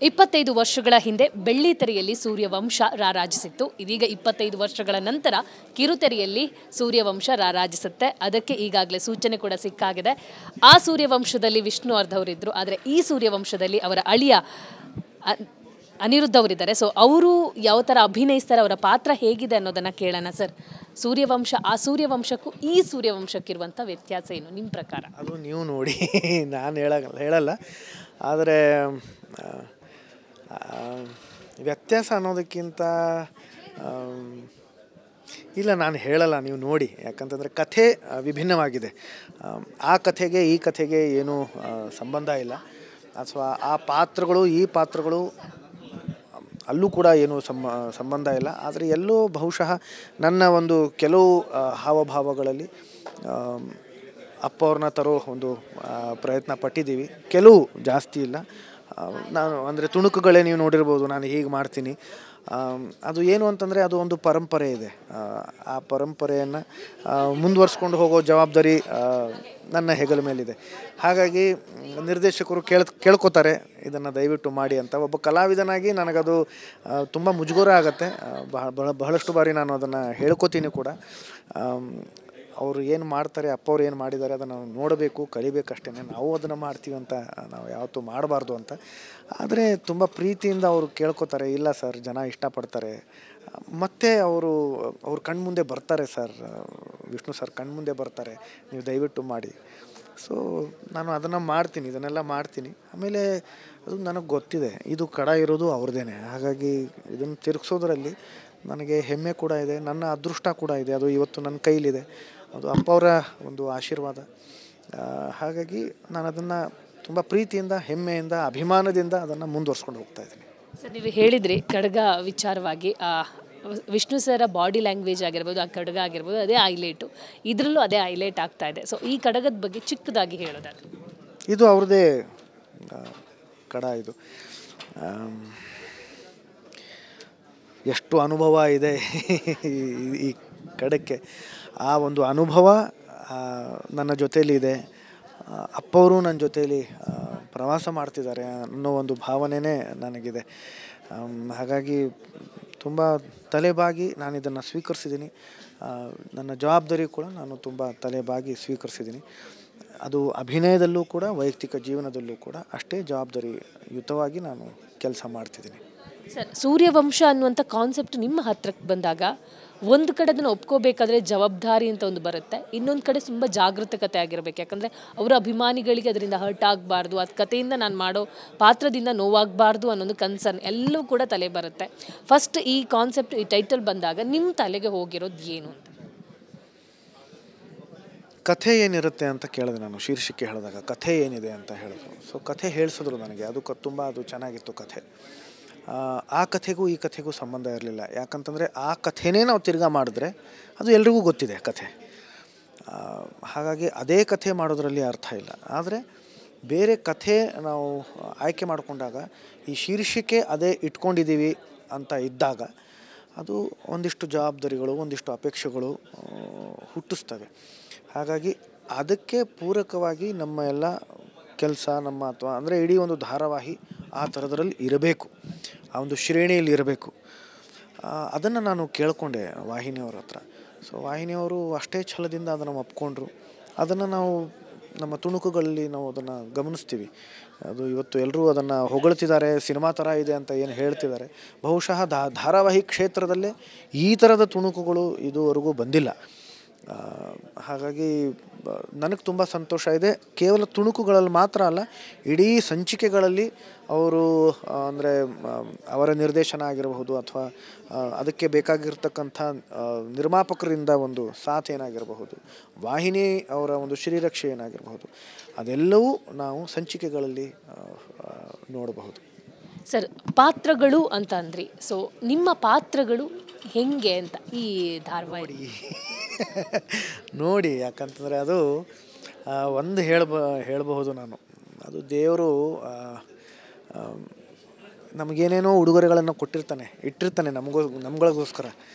25 ವರ್ಷಗಳ ಹಿಂದೆ ಬೆಳ್ಳಿತೆರೆಯಲ್ಲಿ ಸೂರ್ಯವಂಶ ರಾರಾಜಿಸಿತ್ತು. ಇದೀಗ 25 ವರ್ಷಗಳ ನಂತರ ಕಿರುತೆರೆಯಲ್ಲಿ ಸೂರ್ಯವಂಶ ರಾರಾಜಿಸುತ್ತೆ. ಅದಕ್ಕೆ ಈಗಾಗಲೇ ಸೂಚನೆ ಕೂಡ ಸಿಕ್ಕಾಗಿದೆ. ಆ ಸೂರ್ಯವಂಶದಲ್ಲಿ ವಿಷ್ಣುವರ್ಧನ್ ಅವರಿದ್ದರು, ಆದರೆ ಈ ಸೂರ್ಯವಂಶದಲ್ಲಿ ಅವರ ಅಳಿಯ ಅನಿರುದ್ಧ ಅವರಿದ್ದಾರೆ. ಸೊ ಅವರು ಯಾವ ಥರ ಅಭಿನಯಿಸ್ತಾರೆ, ಅವರ ಪಾತ್ರ ಹೇಗಿದೆ ಅನ್ನೋದನ್ನು ಕೇಳೋಣ ಸರ್. ಆ ಸೂರ್ಯವಂಶಕ್ಕೂ ಈ ಸೂರ್ಯವಂಶಕ್ಕಿರುವಂಥ ವ್ಯತ್ಯಾಸ ಏನು ನಿಮ್ಮ ಪ್ರಕಾರ? ಅದು ನೀವು ನೋಡಿ, ನಾನು ಹೇಳಲ್ಲ. ಆದರೆ ವ್ಯತ್ಯಾಸ ಅನ್ನೋದಕ್ಕಿಂತ ಇಲ್ಲ, ನಾನು ಹೇಳಲ್ಲ, ನೀವು ನೋಡಿ. ಯಾಕಂತಂದರೆ ಕಥೆ ವಿಭಿನ್ನವಾಗಿದೆ. ಆ ಕಥೆಗೆ ಈ ಕಥೆಗೆ ಏನೂ ಸಂಬಂಧ ಇಲ್ಲ. ಅಥವಾ ಆ ಪಾತ್ರಗಳು ಈ ಪಾತ್ರಗಳು ಅಲ್ಲೂ ಕೂಡ ಏನೂ ಸಂಬಂಧ ಇಲ್ಲ. ಆದರೆ ಎಲ್ಲೋ ಬಹುಶಃ ನನ್ನ ಒಂದು ಕೆಲವು ಹಾವಭಾವಗಳಲ್ಲಿ ಅಪ್ಪ ಅವ್ರನ್ನ ತರೋ ಒಂದು ಪ್ರಯತ್ನ ಪಟ್ಟಿದ್ದೀವಿ. ಕೆಲವು ಜಾಸ್ತಿ ಇಲ್ಲ. ನಾನು ಅಂದರೆ ತುಣುಕುಗಳೇ ನೀವು ನೋಡಿರ್ಬೋದು, ನಾನು ಹೀಗೆ ಮಾಡ್ತೀನಿ. ಅದು ಏನು ಅಂತಂದರೆ ಅದು ಒಂದು ಪರಂಪರೆ ಇದೆ. ಆ ಪರಂಪರೆಯನ್ನು ಮುಂದುವರ್ಸ್ಕೊಂಡು ಹೋಗೋ ಜವಾಬ್ದಾರಿ ನನ್ನ ಹೆಗಲ ಮೇಲಿದೆ. ಹಾಗಾಗಿ ನಿರ್ದೇಶಕರು ಕೇಳ್ಕೊತಾರೆ ಇದನ್ನು ದಯವಿಟ್ಟು ಮಾಡಿ ಅಂತ. ಒಬ್ಬ ಕಲಾವಿದನಾಗಿ ನನಗದು ತುಂಬ ಮುಜುಗರ ಆಗುತ್ತೆ. ಬಹಳಷ್ಟು ಬಾರಿ ನಾನು ಅದನ್ನು ಹೇಳ್ಕೊತೀನಿ ಕೂಡ. ಅವರು ಏನು ಮಾಡ್ತಾರೆ, ಅಪ್ಪ ಅವ್ರು ಏನು ಮಾಡಿದ್ದಾರೆ ಅದನ್ನು ನಾವು ನೋಡಬೇಕು, ಕಲಿಬೇಕಷ್ಟೇ. ನಾವು ಅದನ್ನು ಮಾಡ್ತೀವಿ ಅಂತ ನಾವು ಯಾವತ್ತೂ ಮಾಡಬಾರ್ದು ಅಂತ. ಆದರೆ ತುಂಬ ಪ್ರೀತಿಯಿಂದ ಅವರು ಕೇಳ್ಕೊತಾರೆ, ಇಲ್ಲ ಸರ್ ಜನ ಇಷ್ಟಪಡ್ತಾರೆ. ಮತ್ತು ಅವ್ರ ಕಣ್ಮುಂದೆ ಬರ್ತಾರೆ ಸರ್, ವಿಷ್ಣು ಸರ್ ಕಣ್ಮುಂದೆ ಬರ್ತಾರೆ, ನೀವು ದಯವಿಟ್ಟು ಮಾಡಿ. ಸೊ ನಾನು ಅದನ್ನು ಮಾಡ್ತೀನಿ, ಇದನ್ನೆಲ್ಲ ಮಾಡ್ತೀನಿ. ಆಮೇಲೆ ಅದು ನನಗೆ ಗೊತ್ತಿದೆ, ಇದು ಕಡ ಇರೋದು ಅವ್ರದ್ದೇನೆ. ಹಾಗಾಗಿ ಇದನ್ನು ತಿರುಗಿಸೋದ್ರಲ್ಲಿ ನನಗೆ ಹೆಮ್ಮೆ ಕೂಡ ಇದೆ, ನನ್ನ ಅದೃಷ್ಟ ಕೂಡ ಇದೆ. ಅದು ಇವತ್ತು ನನ್ನ ಕೈಲಿದೆ, ಅದು ಅಪ್ಪ ಅವರ ಒಂದು ಆಶೀರ್ವಾದ. ಹಾಗಾಗಿ ನಾನು ಅದನ್ನು ತುಂಬ ಪ್ರೀತಿಯಿಂದ, ಹೆಮ್ಮೆಯಿಂದ, ಅಭಿಮಾನದಿಂದ ಅದನ್ನು ಮುಂದುವರ್ಸ್ಕೊಂಡು ಹೋಗ್ತಾ ಇದ್ದೀನಿ. ಸರ್, ನೀವು ಹೇಳಿದ್ರಿ ಖಡ್ಗ ವಿಚಾರವಾಗಿ, ವಿಷ್ಣು ಸರ ಬಾಡಿ ಲ್ಯಾಂಗ್ವೇಜ್ ಆಗಿರ್ಬೋದು, ಆ ಖಡ್ಗ ಆಗಿರ್ಬೋದು, ಅದೇ ಹೈಲೈಟು. ಇದರಲ್ಲೂ ಅದೇ ಹೈಲೈಟ್ ಆಗ್ತಾ ಇದೆ. ಸೊ ಈ ಖಡ್ಗದ ಬಗ್ಗೆ ಚಿಕ್ಕದಾಗಿ ಹೇಳೋದಾದ್ರೆ, ಇದು ಅವ್ರದ್ದೇ ಕಡ. ಇದು ಎಷ್ಟು ಅನುಭವ ಇದೆ ಈ ಕಡಕ್ಕೆ. ಆ ಒಂದು ಅನುಭವ ನನ್ನ ಜೊತೇಲಿ ಇದೆ. ಅಪ್ಪವರು ನನ್ನ ಜೊತೇಲಿ ಪ್ರವಾಸ ಮಾಡ್ತಿದ್ದಾರೆ ಅನ್ನೋ ಒಂದು ಭಾವನೆಯೇ ನನಗಿದೆ. ಹಾಗಾಗಿ ತುಂಬ ತಲೆಬಾಗಿ ನಾನು ಇದನ್ನು ಸ್ವೀಕರಿಸಿದ್ದೀನಿ. ನನ್ನ ಜವಾಬ್ದಾರಿ ಕೂಡ ನಾನು ತುಂಬ ತಲೆಬಾಗಿ ಸ್ವೀಕರಿಸಿದ್ದೀನಿ. ಅದು ಅಭಿನಯದಲ್ಲೂ ಕೂಡ, ವೈಯಕ್ತಿಕ ಜೀವನದಲ್ಲೂ ಕೂಡ ಅಷ್ಟೇ ಜವಾಬ್ದಾರಿಯುತವಾಗಿ ನಾನು ಕೆಲಸ ಮಾಡ್ತಿದ್ದೀನಿ. ಸರ್, ಸೂರ್ಯವಂಶ ಅನ್ನುವಂಥ ಕಾನ್ಸೆಪ್ಟ್ ನಿಮ್ಮ ಹತ್ರಕ್ಕೆ ಬಂದಾಗ ಒಂದು ಕಡೆ ಅದನ್ನು ಒಪ್ಕೋಬೇಕಾದ್ರೆ ಜವಾಬ್ದಾರಿ ಅಂತ ಒಂದು ಬರುತ್ತೆ, ಇನ್ನೊಂದು ಕಡೆ ತುಂಬ ಜಾಗೃತಕತೆ ಆಗಿರಬೇಕು. ಯಾಕಂದರೆ ಅವರ ಅಭಿಮಾನಿಗಳಿಗೆ ಅದರಿಂದ ಹರ್ಟ್ ಆಗಬಾರ್ದು, ಅದು ಕಥೆಯಿಂದ ನಾನು ಮಾಡೋ ಪಾತ್ರದಿಂದ ನೋವಾಗಬಾರ್ದು ಅನ್ನೋದು ಕನ್ಸರ್ನ್ ಎಲ್ಲವೂ ಕೂಡ ತಲೆ ಬರುತ್ತೆ. ಫಸ್ಟ್ ಈ ಕಾನ್ಸೆಪ್ಟ್, ಈ ಟೈಟಲ್ ಬಂದಾಗ ನಿಮ್ಮ ತಲೆಗೆ ಹೋಗಿರೋದು ಏನು ಅಂತ? ಕಥೆ ಏನಿರುತ್ತೆ ಅಂತ ಕೇಳಿದೆ ನಾನು. ಶೀರ್ಷಿಕೆ ಹೇಳಿದಾಗ ಕಥೆ ಏನಿದೆ ಅಂತ ಹೇಳಿದ್ರು. ಸೊ ಕಥೆ ಹೇಳಿಸಿದ್ರು ನನಗೆ. ಅದು ತುಂಬ ಚೆನ್ನಾಗಿತ್ತು ಕಥೆ. ಆ ಕಥೆಗೂ ಈ ಕಥೆಗೂ ಸಂಬಂಧ ಇರಲಿಲ್ಲ. ಯಾಕಂತಂದರೆ ಆ ಕಥೆನೇ ನಾವು ತಿರ್ಗಾ ಮಾಡಿದ್ರೆ ಅದು ಎಲ್ರಿಗೂ ಗೊತ್ತಿದೆ ಕಥೆ. ಹಾಗಾಗಿ ಅದೇ ಕಥೆ ಮಾಡೋದ್ರಲ್ಲಿ ಅರ್ಥ ಇಲ್ಲ. ಆದರೆ ಬೇರೆ ಕಥೆ ನಾವು ಆಯ್ಕೆ ಮಾಡಿಕೊಂಡಾಗ ಈ ಶೀರ್ಷಿಕೆ ಅದೇ ಇಟ್ಕೊಂಡಿದ್ದೀವಿ ಅಂತ ಇದ್ದಾಗ ಅದು ಒಂದಿಷ್ಟು ಜವಾಬ್ದಾರಿಗಳು, ಒಂದಿಷ್ಟು ಅಪೇಕ್ಷೆಗಳು ಹುಟ್ಟಿಸ್ತವೆ. ಹಾಗಾಗಿ ಅದಕ್ಕೆ ಪೂರಕವಾಗಿ ನಮ್ಮ ಎಲ್ಲ ಕೆಲಸ, ನಮ್ಮ ಅಥವಾ ಅಂದರೆ ಇಡೀ ಒಂದು ಧಾರಾವಾಹಿ ಆ ಥರದ್ರಲ್ಲಿ ಇರಬೇಕು, ಆ ಒಂದು ಶ್ರೇಣಿಯಲ್ಲಿ ಇರಬೇಕು. ಅದನ್ನು ನಾನು ಕೇಳಿಕೊಂಡೆ ವಾಹಿನಿಯವ್ರ ಹತ್ರ. ಸೊ ವಾಹಿನಿಯವರು ಅಷ್ಟೇ ಛಲದಿಂದ ಅದನ್ನು ಒಪ್ಕೊಂಡ್ರು. ಅದನ್ನು ನಾವು ನಮ್ಮ ತುಣುಕುಗಳಲ್ಲಿ ನಾವು ಅದನ್ನು ಗಮನಿಸ್ತೀವಿ. ಅದು ಇವತ್ತು ಎಲ್ಲರೂ ಅದನ್ನು ಹೊಗಳ್ತಿದ್ದಾರೆ, ಸಿನಿಮಾ ಥರ ಇದೆ ಅಂತ ಏನು ಹೇಳ್ತಿದ್ದಾರೆ. ಬಹುಶಃ ಧಾರಾವಾಹಿ ಕ್ಷೇತ್ರದಲ್ಲೇ ಈ ಥರದ ತುಣುಕುಗಳು ಇದುವರೆಗೂ ಬಂದಿಲ್ಲ. ಹಾಗಾಗಿ ನನಗೆ ತುಂಬ ಸಂತೋಷ ಇದೆ. ಕೇವಲ ತುಣುಕುಗಳಲ್ಲಿ ಮಾತ್ರ ಅಲ್ಲ, ಇಡೀ ಸಂಚಿಕೆಗಳಲ್ಲಿ ಅವರು ಅಂದರೆ ಅವರ ನಿರ್ದೇಶನ ಆಗಿರಬಹುದು, ಅಥವಾ ಅದಕ್ಕೆ ಬೇಕಾಗಿರ್ತಕ್ಕಂಥ ನಿರ್ಮಾಪಕರಿಂದ ಒಂದು ಸಾಥ್ ಏನಾಗಿರಬಹುದು, ವಾಹಿನಿ ಅವರ ಒಂದು ಶ್ರೀರಕ್ಷೆ ಏನಾಗಿರಬಹುದು, ಅದೆಲ್ಲವೂ ನಾವು ಸಂಚಿಕೆಗಳಲ್ಲಿ ನೋಡಬಹುದು. ಸರ್, ಪಾತ್ರಗಳು ಅಂತ ಅಂದ್ರಿ. ಸೊ ನಿಮ್ಮ ಪಾತ್ರಗಳು ಹೆಂಗೆ ಅಂತ ಈ ಧಾರಾವಾಹಿ ನೋಡಿ. ಯಾಕಂತಂದರೆ ಅದು ಒಂದು ಹೇಳಬಹುದು ನಾನು. ಅದು ದೇವರು ನಮಗೇನೇನೋ ಉಡುಗೊರೆಗಳನ್ನು ಇಟ್ಟಿರ್ತಾನೆ ನಮ್ಗಳಿಗೋಸ್ಕರ.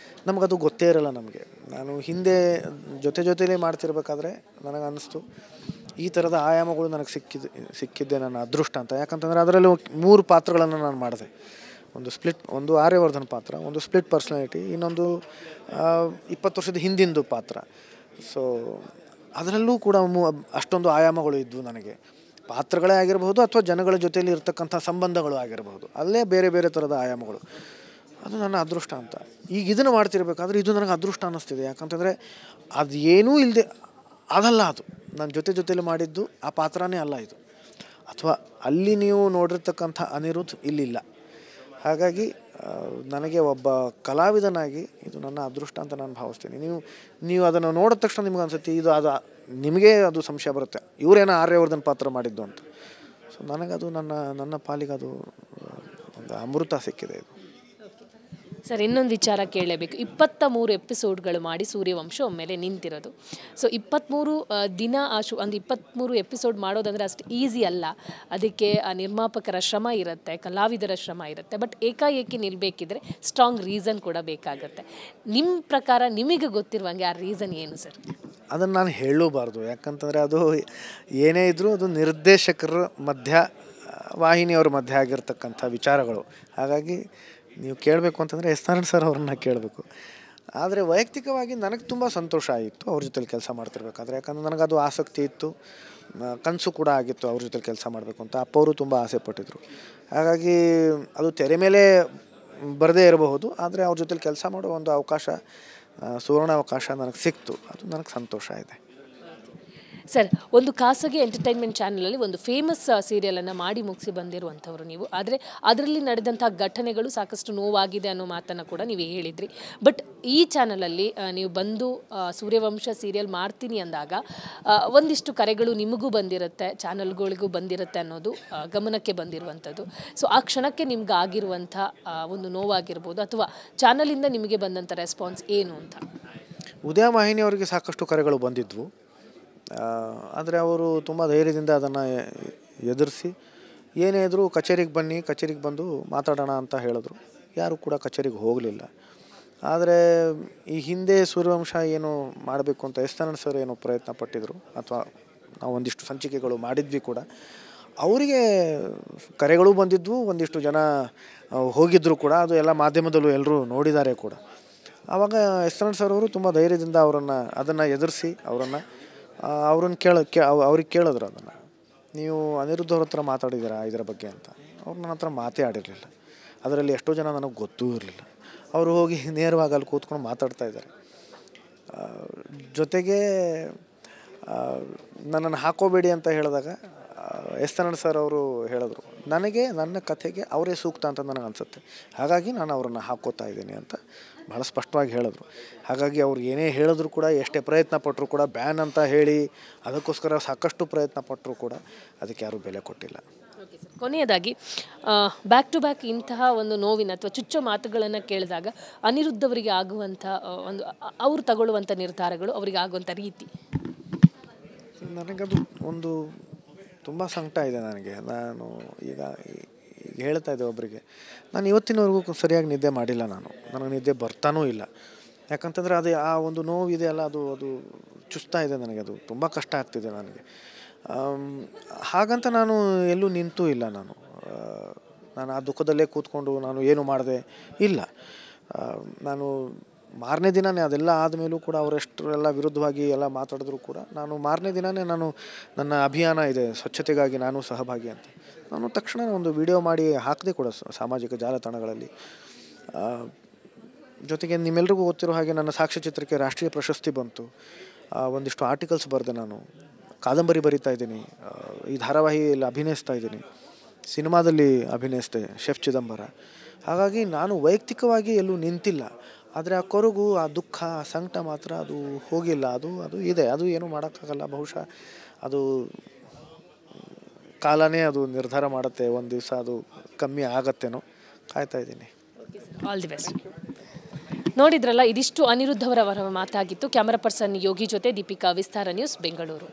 ನಮಗದು ಗೊತ್ತೇ ಇರಲ್ಲ ನಮಗೆ. ನಾನು ಹಿಂದೆ ಜೊತೆಲೇ ಮಾಡ್ತಿರ್ಬೇಕಾದ್ರೆ ನನಗನ್ನಿಸ್ತು, ಈ ಥರದ ಆಯಾಮಗಳು ನನಗೆ ಸಿಕ್ಕಿದ್ದೆ ನನ್ನ ಅದೃಷ್ಟ ಅಂತ. ಯಾಕಂತಂದರೆ ಅದರಲ್ಲಿ 3 ಪಾತ್ರಗಳನ್ನು ನಾನು ಮಾಡಿದೆ. ಒಂದು ಆರ್ಯವರ್ಧನ್ ಪಾತ್ರ, ಒಂದು ಸ್ಪ್ಲಿಟ್ ಪರ್ಸ್ನಾಲಿಟಿ, ಇನ್ನೊಂದು 20 ವರ್ಷದ ಹಿಂದಿಂದು ಪಾತ್ರ. ಸೊ ಅದರಲ್ಲೂ ಕೂಡ ಅಷ್ಟೊಂದು ಆಯಾಮಗಳು ಇದ್ವು ನನಗೆ. ಪಾತ್ರಗಳೇ ಆಗಿರಬಹುದು ಅಥವಾ ಜನಗಳ ಜೊತೆಯಲ್ಲಿ ಇರ್ತಕ್ಕಂಥ ಸಂಬಂಧಗಳು ಆಗಿರಬಹುದು, ಅಲ್ಲೇ ಬೇರೆ ಬೇರೆ ಥರದ ಆಯಾಮಗಳು. ಅದು ನನ್ನ ಅದೃಷ್ಟ ಅಂತ. ಈಗ ಇದನ್ನು ಮಾಡ್ತಿರ್ಬೇಕಾದ್ರೆ ಇದು ನನಗೆ ಅದೃಷ್ಟ ಅನ್ನಿಸ್ತಿದೆ. ಯಾಕಂತಂದರೆ ಅದು ಏನೂ ಇಲ್ಲದೆ ಅದಲ್ಲ, ಅದು ನನ್ನ ಜೊತೆಯಲ್ಲಿ ಮಾಡಿದ್ದು ಆ ಪಾತ್ರನೇ ಅಲ್ಲ ಇದು. ಅಥವಾ ಅಲ್ಲಿ ನೀವು ನೋಡಿರ್ತಕ್ಕಂಥ ಅನಿರುದ್ಧ್ ಇಲ್ಲಿಲ್ಲ. ಹಾಗಾಗಿ ನನಗೆ ಒಬ್ಬ ಕಲಾವಿದನಾಗಿ ಇದು ನನ್ನ ಅದೃಷ್ಟ ಅಂತ ನಾನು ಭಾವಿಸ್ತೀನಿ. ನೀವು ಅದನ್ನು ನೋಡಿದ ತಕ್ಷಣ ನಿಮ್ಗೆ ಅನಿಸುತ್ತೆ ಅದು ನಿಮಗೆ ಅದು ಸಂಶಯ ಬರುತ್ತೆ, ಇವರೇನೋ ಆರ್ಯವರ್ಧನ್ ಪಾತ್ರ ಮಾಡಿದ್ದು ಅಂತ. ಸೊ ನನಗದು ನನ್ನ ಪಾಲಿಗೆ ಅದು ಒಂದು ಅಮೃತ ಸಿಕ್ಕಿದೆ ಇದು. ಸರ್, ಇನ್ನೊಂದು ವಿಚಾರ ಕೇಳಲೇಬೇಕು. 23 ಎಪಿಸೋಡ್ಗಳು ಮಾಡಿ ಸೂರ್ಯವಂಶ ಒಮ್ಮೆಲೆ ನಿಂತಿರೋದು. ಸೊ 23 ದಿನ ಒಂದು 23 ಎಪಿಸೋಡ್ ಮಾಡೋದಂದರೆ ಅಷ್ಟು ಈಸಿ ಅಲ್ಲ. ಅದಕ್ಕೆ ನಿರ್ಮಾಪಕರ ಶ್ರಮ ಇರುತ್ತೆ, ಕಲಾವಿದರ ಶ್ರಮ ಇರುತ್ತೆ. ಬಟ್ ಏಕಾಏಕಿ ನಿಲ್ಲಬೇಕಿದ್ರೆ ಸ್ಟ್ರಾಂಗ್ ರೀಸನ್ ಕೂಡ ಬೇಕಾಗುತ್ತೆ. ನಿಮ್ಮ ಪ್ರಕಾರ ನಿಮಗೆ ಗೊತ್ತಿರುವಂಗೆ ಆ ರೀಸನ್ ಏನು ಸರ್? ಅದನ್ನು ನಾನು ಹೇಳಲೂಬಾರ್ದು. ಯಾಕಂತಂದರೆ ಅದು ಏನೇ ಇದ್ದರೂ ಅದು ನಿರ್ದೇಶಕರ ವಾಹಿನಿಯವ್ರ ಮಧ್ಯೆ ಆಗಿರ್ತಕ್ಕಂಥ ವಿಚಾರಗಳು. ಹಾಗಾಗಿ ನೀವು ಕೇಳಬೇಕು ಅಂತಂದರೆ ಎಸ್ ನಾರಾಯಣ್ ಸರ್ ಅವ್ರನ್ನ ಕೇಳಬೇಕು. ಆದರೆ ವೈಯಕ್ತಿಕವಾಗಿ ನನಗೆ ತುಂಬ ಸಂತೋಷ ಆಯಿತು ಅವ್ರ ಜೊತೆಲಿ ಕೆಲಸ ಮಾಡ್ತಿರ್ಬೇಕಾದ್ರೆ. ಯಾಕಂದರೆ ನನಗದು ಆಸಕ್ತಿ ಇತ್ತು, ಕನಸು ಕೂಡ ಆಗಿತ್ತು ಅವ್ರ ಜೊತೆಲಿ ಕೆಲಸ ಮಾಡಬೇಕು ಅಂತ. ಅಪ್ಪವರು ತುಂಬ ಆಸೆ ಪಟ್ಟಿದ್ರು. ಹಾಗಾಗಿ ಅದು ತೆರೆ ಮೇಲೆ ಬರದೇ ಇರಬಹುದು, ಆದರೆ ಅವ್ರ ಜೊತೆಲಿ ಕೆಲಸ ಮಾಡೋ ಒಂದು ಅವಕಾಶ, ಸುವರ್ಣ ಅವಕಾಶ ನನಗೆ ಸಿಕ್ತು. ಅದು ನನಗೆ ಸಂತೋಷ ಇದೆ. ಸರ್, ಒಂದು ಖಾಸಗಿ ಎಂಟರ್ಟೈನ್ಮೆಂಟ್ ಚಾನಲಲ್ಲಿ ಒಂದು ಫೇಮಸ್ ಸೀರಿಯಲನ್ನು ಮಾಡಿ ಮುಗಿಸಿ ಬಂದಿರುವಂಥವ್ರು ನೀವು. ಆದರೆ ಅದರಲ್ಲಿ ನಡೆದಂಥ ಘಟನೆಗಳು ಸಾಕಷ್ಟು ನೋವಾಗಿದೆ ಅನ್ನೋ ಮಾತನ್ನು ಕೂಡ ನೀವು ಹೇಳಿದ್ರಿ. ಬಟ್ ಈ ಚಾನಲಲ್ಲಿ ನೀವು ಬಂದು ಸೂರ್ಯವಂಶ ಸೀರಿಯಲ್ ಮಾಡ್ತೀನಿ ಅಂದಾಗ ಒಂದಿಷ್ಟು ಕರೆಗಳು ನಿಮಗೂ ಬಂದಿರುತ್ತೆ, ಚಾನಲ್ಗಳಿಗೂ ಬಂದಿರುತ್ತೆ ಅನ್ನೋದು ಗಮನಕ್ಕೆ ಬಂದಿರುವಂಥದ್ದು. ಸೊ ಆ ಕ್ಷಣಕ್ಕೆ ನಿಮ್ಗೆ ಆಗಿರುವಂಥ ಒಂದು ನೋವಾಗಿರ್ಬೋದು, ಅಥವಾ ಚಾನಲಿಂದ ನಿಮಗೆ ಬಂದಂಥ ರೆಸ್ಪಾನ್ಸ್ ಏನು ಅಂತ? ಉದಯ ವಾಹಿನಿಯವರಿಗೆ ಸಾಕಷ್ಟು ಕರೆಗಳು ಬಂದಿದ್ವು. ಆದರೆ ಅವರು ತುಂಬ ಧೈರ್ಯದಿಂದ ಅದನ್ನು ಎದುರಿಸಿ ಏನೇ ಇದ್ದರೂ ಕಚೇರಿಗೆ ಬಂದು ಮಾತಾಡೋಣ ಅಂತ ಹೇಳಿದ್ರು. ಯಾರು ಕೂಡ ಕಚೇರಿಗೆ ಹೋಗಲಿಲ್ಲ. ಆದರೆ ಈ ಹಿಂದೆ ಸೂರ್ಯವಂಶ ಏನು ಮಾಡಬೇಕು ಅಂತ ಎಸ್ ನಾರಾಯಣ್ ಸರ್ ಏನೋ ಪ್ರಯತ್ನ ಪಟ್ಟಿದ್ರು, ಅಥವಾ ನಾವು ಒಂದಿಷ್ಟು ಸಂಚಿಕೆಗಳು ಮಾಡಿದ್ವಿ ಕೂಡ. ಅವರಿಗೆ ಕರೆಗಳು ಬಂದಿದ್ವು, ಒಂದಿಷ್ಟು ಜನ ಹೋಗಿದ್ದರು ಕೂಡ. ಅದು ಎಲ್ಲ ಮಾಧ್ಯಮದಲ್ಲೂ ಎಲ್ಲರೂ ನೋಡಿದ್ದಾರೆ ಕೂಡ. ಆವಾಗ ಎಸ್ ನಾರಾಯಣ್ ಸರ್ ಅವರು ತುಂಬ ಧೈರ್ಯದಿಂದ ಅದನ್ನು ಎದುರಿಸಿ ಅವ್ರಿಗೆ ಕೇಳಿದ್ರು ಅದನ್ನು, ನೀವು ಅನಿರುದ್ಧ್ ಅವ್ರ ಹತ್ರ ಮಾತಾಡಿದ್ದೀರಾ ಇದರ ಬಗ್ಗೆ ಅಂತ. ಅವ್ರು ನನ್ನ ಹತ್ರ ಮಾತೇ ಆಡಿರಲಿಲ್ಲ. ಅದರಲ್ಲಿ ಎಷ್ಟೋ ಜನ ನನಗೆ ಗೊತ್ತೂ ಇರಲಿಲ್ಲ. ಅವರು ಹೋಗಿ ನೇರವಾಗಿ ಅಲ್ಲಿ ಕೂತ್ಕೊಂಡು ಮಾತಾಡ್ತಾ ಇದ್ದಾರೆ. ಜೊತೆಗೆ ನನ್ನನ್ನು ಹಾಕೋಬೇಡಿ ಅಂತ ಹೇಳಿದಾಗ ಎಸ್ ನಾರಾಯಣ್ ಸರ್ ಅವರು ಹೇಳಿದ್ರು, ನನಗೆ ನನ್ನ ಕಥೆಗೆ ಅವರೇ ಸೂಕ್ತ ಅಂತ ನನಗೆ ಅನಿಸುತ್ತೆ, ಹಾಗಾಗಿ ನಾನು ಅವರನ್ನು ಹಾಕೋತಾ ಇದ್ದೀನಿ ಅಂತ ಭಾಳ ಸ್ಪಷ್ಟವಾಗಿ ಹೇಳಿದ್ರು. ಹಾಗಾಗಿ ಅವ್ರು ಏನೇ ಹೇಳಿದ್ರು ಕೂಡ, ಎಷ್ಟೇ ಪ್ರಯತ್ನ ಪಟ್ಟರು ಕೂಡ, ಬ್ಯಾನ್ ಅಂತ ಹೇಳಿ ಅದಕ್ಕೋಸ್ಕರ ಸಾಕಷ್ಟು ಪ್ರಯತ್ನ ಪಟ್ಟರು ಕೂಡ ಅದಕ್ಕೆ ಯಾರೂ ಬೆಲೆ ಕೊಟ್ಟಿಲ್ಲ. ಕೊನೆಯದಾಗಿ ಬ್ಯಾಕ್ ಟು ಬ್ಯಾಕ್ ಇಂತಹ ಒಂದು ನೋವಿನ ಅಥವಾ ಚುಚ್ಚೋ ಮಾತುಗಳನ್ನು ಕೇಳಿದಾಗ ಅನಿರುದ್ಧ್ ಅವರಿಗೆ ಆಗುವಂಥ ಅವ್ರು ತಗೊಳ್ಳುವಂಥ ನಿರ್ಧಾರಗಳು, ಅವರಿಗೆ ಆಗುವಂಥ ರೀತಿ? ನನಗದು ಒಂದು ತುಂಬ ಸಂಕಟ ಇದೆ ನನಗೆ. ನಾನು ಈಗ ಹೇಳ್ತಾ ಇದ್ದೆ ಒಬ್ಬರಿಗೆ, ನಾನು ಇವತ್ತಿನವರೆಗೂ ಸರಿಯಾಗಿ ನಿದ್ದೆ ಮಾಡಿಲ್ಲ. ನನಗೆ ನಿದ್ದೆ ಬರ್ತಾನೂ ಇಲ್ಲ. ಯಾಕಂತಂದರೆ ಅದು ಆ ಒಂದು ನೋವಿದೆ ಅಲ್ಲ, ಅದು ಚುಸ್ತಾ ಇದೆ ನನಗೆ. ಅದು ತುಂಬ ಕಷ್ಟ ಆಗ್ತಿದೆ ನನಗೆ. ಹಾಗಂತ ನಾನು ಎಲ್ಲೂ ನಿಂತೂ ಇಲ್ಲ. ನಾನು ಆ ದುಃಖದಲ್ಲೇ ಕೂತ್ಕೊಂಡು ನಾನು ಏನು ಮಾಡಿದೆ ಇಲ್ಲ. ನಾನು ಮಾರನೇ ದಿನವೇ ಅದೆಲ್ಲ ಆದಮೇಲೂ ಕೂಡ ಅವರೆಷ್ಟರೆಲ್ಲ ವಿರುದ್ಧವಾಗಿ ಎಲ್ಲ ಮಾತಾಡಿದ್ರು ಕೂಡ ನಾನು ಮಾರನೇ ದಿನವೇ ನನ್ನ ಅಭಿಯಾನ ಇದೆ ಸ್ವಚ್ಛತೆಗಾಗಿ ನಾನು ಸಹಭಾಗಿ ಅಂತ, ನಾನು ತಕ್ಷಣ ಒಂದು ವಿಡಿಯೋ ಮಾಡಿ ಹಾಕಿದೆ ಕೂಡ ಸಾಮಾಜಿಕ ಜಾಲತಾಣಗಳಲ್ಲಿ. ಜೊತೆಗೆ ನಿಮ್ಮೆಲ್ರಿಗೂ ಗೊತ್ತಿರೋ ಹಾಗೆ ನನ್ನ ಸಾಕ್ಷ್ಯಚಿತ್ರಕ್ಕೆ ರಾಷ್ಟ್ರೀಯ ಪ್ರಶಸ್ತಿ ಬಂತು. ಒಂದಿಷ್ಟು ಆರ್ಟಿಕಲ್ಸ್ ಬರೆದೆ, ನಾನು ಕಾದಂಬರಿ ಬರಿತಾ ಇದ್ದೀನಿ, ಈ ಧಾರಾವಾಹಿಯಲ್ಲಿ ಅಭಿನಯಿಸ್ತಾ ಇದ್ದೀನಿ, ಸಿನಿಮಾದಲ್ಲಿ ಅಭಿನಯಿಸಿದೆ ಶೆಫ್ ಚಿದಂಬರ. ಹಾಗಾಗಿ ನಾನು ವೈಯಕ್ತಿಕವಾಗಿ ಎಲ್ಲೂ ನಿಂತಿಲ್ಲ. ಆದರೆ ಆ ಕೊರಗು, ಆ ದುಃಖ, ಆ ಸಂಕಟ ಮಾತ್ರ ಅದು ಹೋಗಿಲ್ಲ. ಅದು ಇದೆ, ಅದು ಏನೂ ಮಾಡೋಕ್ಕಾಗಲ್ಲ. ಬಹುಶಃ ಅದು ಕಾಲನೇ ಅದು ನಿರ್ಧಾರ ಮಾಡುತ್ತೆ. ಒಂದು ದಿವಸ ಅದು ಕಮ್ಮಿ ಆಗತ್ತೇನೋ, ಕಾಯ್ತಾ ಇದ್ದೀನಿ. All the best. ನೋಡಿದ್ರಲ್ಲ, ಇದಿಷ್ಟು ಅನಿರುದ್ಧ್ ಅವರ ಮಾತಾಗಿತ್ತು. ಕ್ಯಾಮರಾ ಪರ್ಸನ್ ಯೋಗಿ ಜೊತೆ ದೀಪಿಕಾ, ವಿಸ್ತಾರ ನ್ಯೂಸ್, ಬೆಂಗಳೂರು.